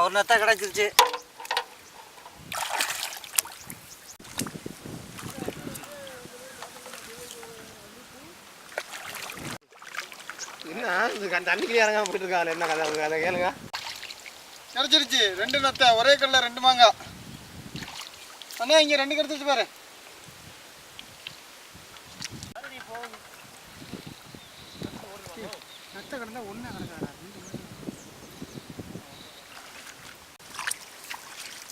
ஒரு நத்தை கிடச்சிருச்சு. என்ன தண்ணிக்குள்ளே இறங்காம போயிட்டு இருக்காங்க, என்ன கதை அவங்க அதை கேளுங்க. கிடச்சிருச்சு 2 நத்தை, ஒரே கல்லில் 2 மாங்காய். அண்ணா இங்கே 2 கிடச்சிச்சு பாரு. நத்தை கிடந்தா ஒன்றா கிடக்காடா.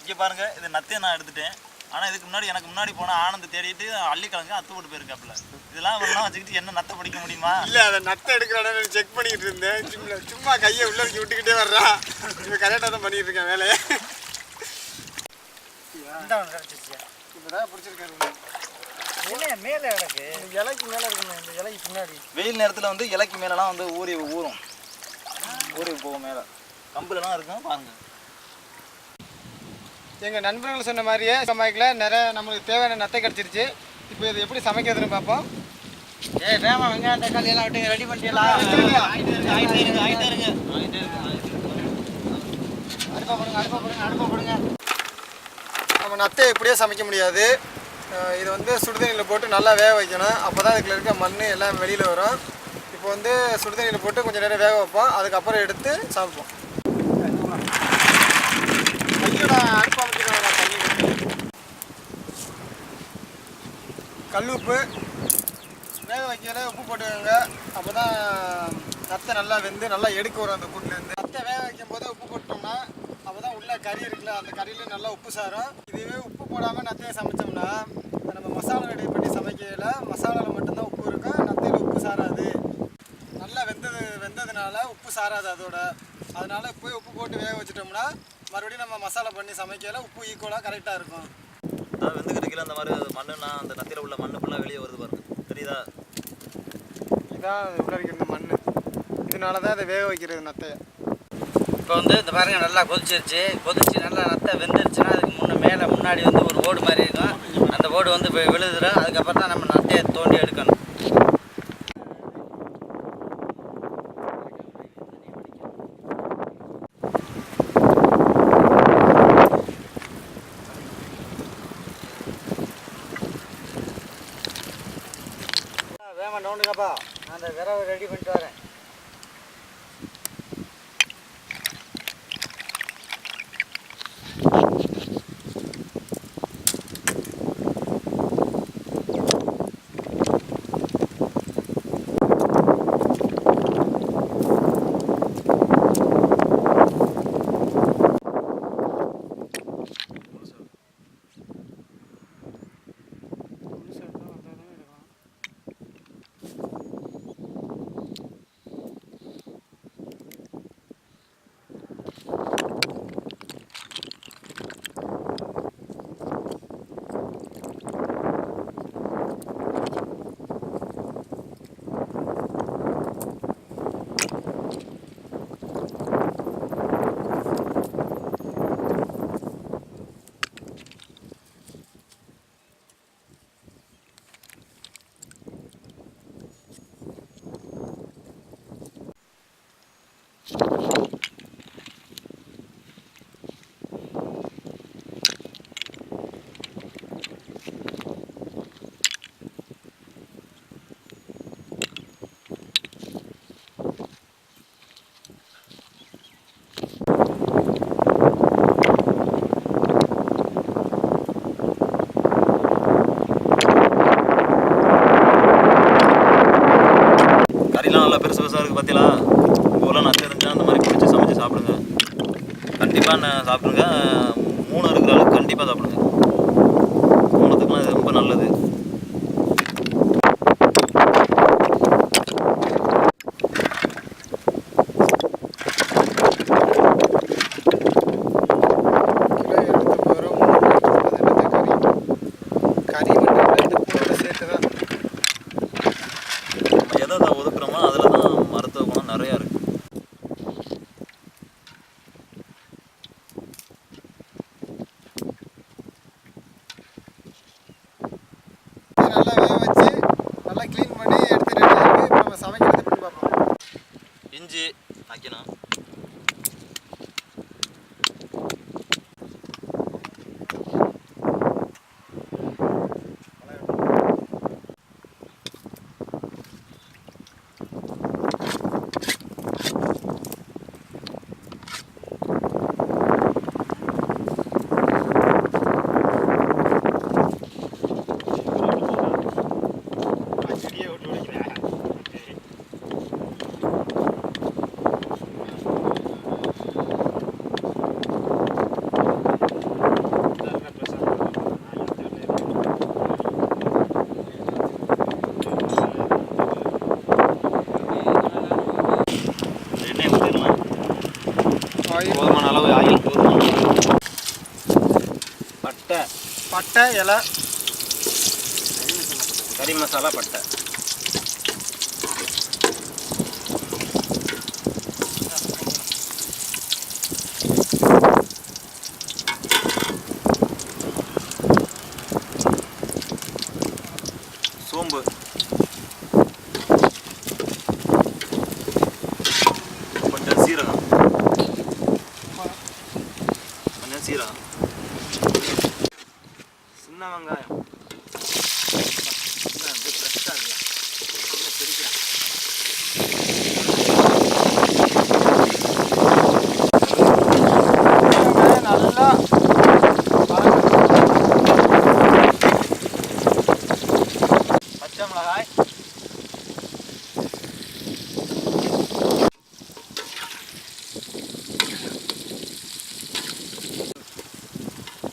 இங்கே பாருங்க, இது நத்தையை நான் எடுத்துட்டேன். ஆனால் இதுக்கு முன்னாடி எனக்கு முன்னாடி போனால் ஆனந்த் தேடிட்டு அள்ளிக்கிழங்கு அத்து போட்டு போயிருக்காப்புல. இதெல்லாம் ஒன்றா வச்சுக்கிட்டு என்ன நத்தை பிடிக்க முடியுமா? இல்லை, அதை நத்தை எடுக்கிற இடம் செக் பண்ணிக்கிட்டு இருந்தேன். சும்மா கையை உள்ள விட்டுக்கிட்டே வர்றான். இப்போ கரெக்டாக தான் பண்ணிக்கிட்டு இருக்கேன் வேலையை. இப்போ தான் பிடிச்சிருக்காரு. மேலே கிடக்கு, இலைக்கு மேலே இருக்கணும், இந்த இலைக்கு பின்னாடி. வெயில் நேரத்தில் வந்து இலைக்கு மேலெலாம் வந்து ஊறி போகும். மேலே கம்புலலாம் இருக்கும் பாருங்க. எங்கள் நண்பர்கள் சொன்ன மாதிரியே சமைக்கல நிறைய நம்மளுக்கு தேவையான நத்தை கிடச்சிருச்சு. இப்போ இது எப்படி சமைக்கிறதுன்னு பார்ப்போம். வேமா வெங்காயம் தக்காளி எல்லாம் விட்டு ரெடி பண்ணிடலாம். அடுப்பை போடுங்க. நம்ம நத்தை எப்படியே சமைக்க முடியாது. இது வந்து சுடுதண்ணியில் போட்டு நல்லா வேக வைக்கணும். அப்போ தான் அதுக்குள்ள இருக்க மண் எல்லாம் வெளியில் வரும். இப்போ வந்து சுடுதண்ணியில் போட்டு கொஞ்சம் நேரம் வேக வைப்போம். அதுக்கப்புறம் எடுத்து சமைப்போம். அடுப்பு அமைச்சிக்கலாம். கல் உப்பு வேக வைக்கல உப்பு போட்டுக்கோங்க. அப்போ தான் நத்தை நல்லா வெந்து நல்லா எடுக்க வரும் அந்த கூட்டிலேருந்து. நத்தை வேக வைக்கும் போது உப்பு போட்டோம்னா அப்போ தான் உள்ளே கறி இருக்குல்ல, அந்த கறியில நல்லா உப்பு சாரும். இதுவே உப்பு போடாமல் நத்தையை சமைச்சோம்னா நம்ம மசாலா ரெடி பண்ணி சமைக்கையில் மசாலாவில் மட்டும்தான் உப்பு இருக்கும், நத்தையில் உப்பு சாராது. நல்லா வெந்ததுனால உப்பு சாராது அதனால போய் உப்பு போட்டு வேக வச்சுட்டோம்னா மறுபடியும் நம்ம மசாலா பண்ணி சமைக்கையில் உப்பு ஈக்குவலாக கரெக்டாக இருக்கும். வெந்து கிடைக்கல அந்த மாதிரி மண்ணுனா அந்த நத்தையில் உள்ள மண்ணு ஃபுல்லாக வெளியே வருது பாருங்க, தெரியுதா? இதான் உள்ள இருக்கிற மண். இதனால தான் அதை வேக வைக்கிறது நத்தையை. இப்போ வந்து இந்த பாருங்கள் நல்லா கொதிச்சு நல்லா நத்தை வெந்துருச்சுன்னா அதுக்கு முன்னாடி வந்து ஒரு ஓடு மாதிரி இருக்கும். அந்த ஓடு வந்து விழுதுடும். அதுக்கப்புறம் தான் நம்ம நத்தையை தோண்டி எடுக்கணும். வேமா நோண்டுங்கப்பா, நான் அந்த விரவை ரெடி பண்ணிட்டு வரேன். சாப்பிடுங்க. 3 இருக்கிற அளவுக்கு கண்டிப்பாக சாப்பிடுங்க. 3த்துக்குலாம் இது ரொம்ப நல்லது. நம்ம எதை ஒதுக்குறோமோ அதில் தான் மருத்துவ குணம் நிறையா இருக்குது. போதுமான அளவு ஆயில் போதுமான பட்டை இலை கறி மசாலா பட்டை சோம்பு கொஞ்சம் சீரகம் சின்ன வெங்காயம் ஃப்ரெஷ்ஷாக இருக்கலாம் நல்லா பச்சை மிளகாய்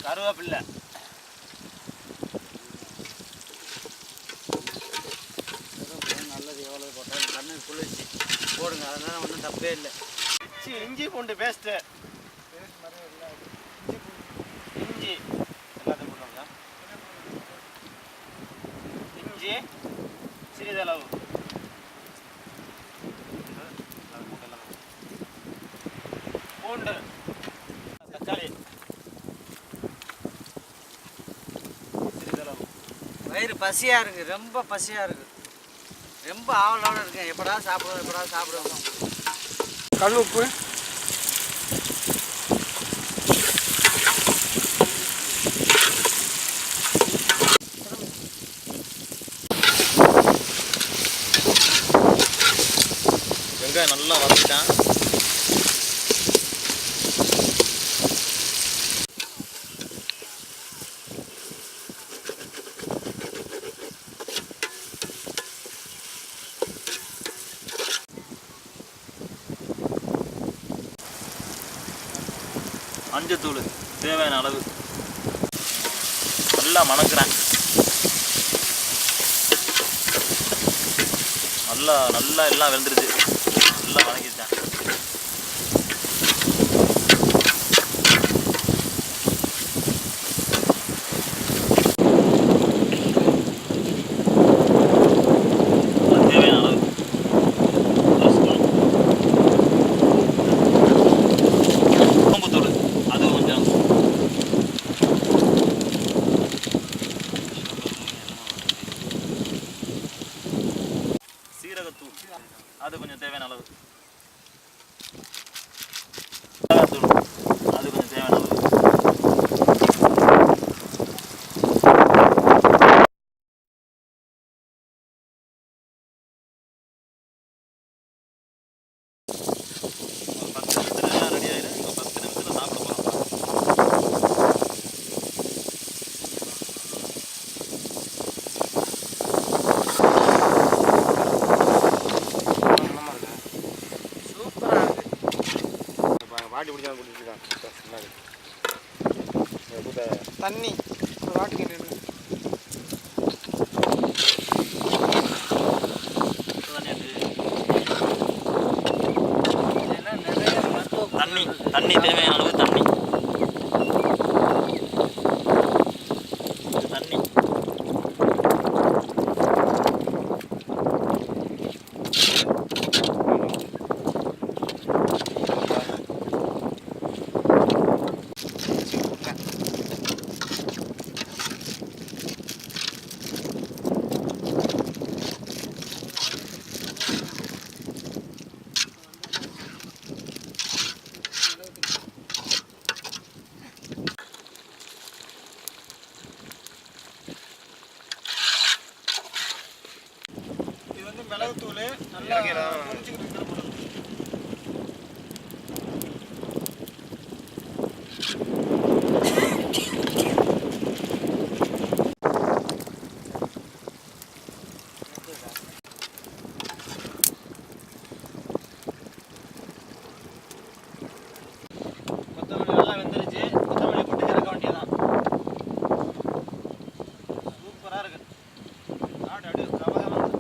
கருவேப்பில்லை நல்லது எவ்வளோ போட்டாலும் கண்ணு குளிர்ச்சி போடுங்க, அதனால ஒன்றும் தப்பே இல்லை. இஞ்சி பூண்டு பேஸ்ட்டு இஞ்சி எல்லாத்தையும் போட்டோங்க. இஞ்சி சிறிதளவு பூண்டு தக்காளி சிறிதளவு. வயிறு பசியாக இருக்குது, ரொம்ப பசியாக இருக்குது, ரொம்ப ஆவலோடு இருக்கேன். எப்படா சாப்பிடுவோம். கல் உப்பு வெங்காயம் நல்லா வதக்கிட்டேன். மஞ்சத்தூள் தேவையான அளவு நல்லா மணக்கிறேன். நல்லா எல்லாம் வெந்துருச்சு. நல்லா வதக்கிட்டேன். தேவையான அளவு சோம்புத்தூள் அது கொஞ்சம் சீரகத்தூள் அது கொஞ்சம் தேவையான அளவு மிளகாத்தூள் அது கொஞ்சம் தேவையான அளவு ஒரு 10 நிமிஷத்துல ரெடி ஆயிடும். இப்போ 10 நிமிஷத்துல சாப்பிட போகிறோம். சூப்பராக இருக்குது. வாட்டி பிடிச்சாங்க குடிச்சிருக்கான் தண்ணி ஒரு வாட்டி கிண்டிடுங்க. இதெல்லாம் நிறைய மருத்துவ தண்ணி தண்ணி தேவையான அளவு தண்ணி இது தண்ணி இது வந்து மிளகுத்தூள் நல்லா கொதிச்சுக்கிட்டு இருக்கிற பொருள். கொத்தமல்லி நல்லா வெந்துருச்சு. கொத்தமல்லி போட்டு இறக்க வேண்டியதான். சூப்பராக இருக்கு. அப்படியே கமகமன்னு.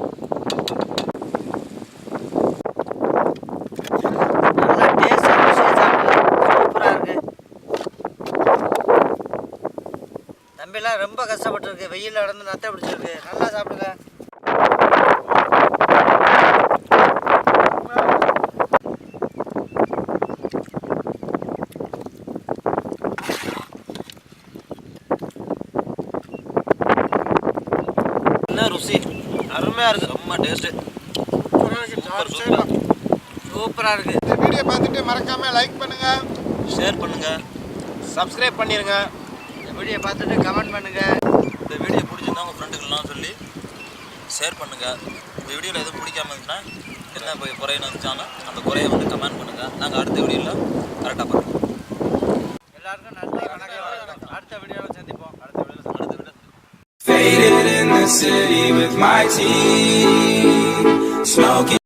ரொம்ப கஷ்டப்பட்டுருக்கு. வெயிலில் நடந்து நத்தை பிடிச்சிருக்கு. நல்லா சாப்பிடுங்க. என்ன ருசி அருமையாக இருக்குது. ரொம்ப டேஸ்ட்டு சூப்பராக இருக்குது. இந்த வீடியோ பார்த்துட்டு மறக்காமல் லைக் பண்ணுங்கள், ஷேர் பண்ணுங்கள், சப்ஸ்கிரைப் பண்ணிடுங்க. இந்த வீடியோ பார்த்துட்டு கமெண்ட் பண்ணுங்கள். இந்த வீடியோ பிடிச்சிருந்தா உங்கள் ஃப்ரெண்டுக்கெல்லாம் சொல்லி ஷேர் பண்ணுங்கள். இந்த வீடியோவில் எதுவும் பிடிக்காம இருந்துச்சுன்னா என்ன போய் குறைன்னு வந்துச்சாலும் அந்த குறையை வந்து கமெண்ட் பண்ணுங்கள். நாங்கள் அடுத்த வீடியோவில் கரெக்டாக பார்ப்போம். எல்லாருக்கும் நன்றி, வணக்கம். அடுத்த வீடியோவில் சந்திப்போம். அடுத்த வீடியோவில் Faded in the city with my team, smoking.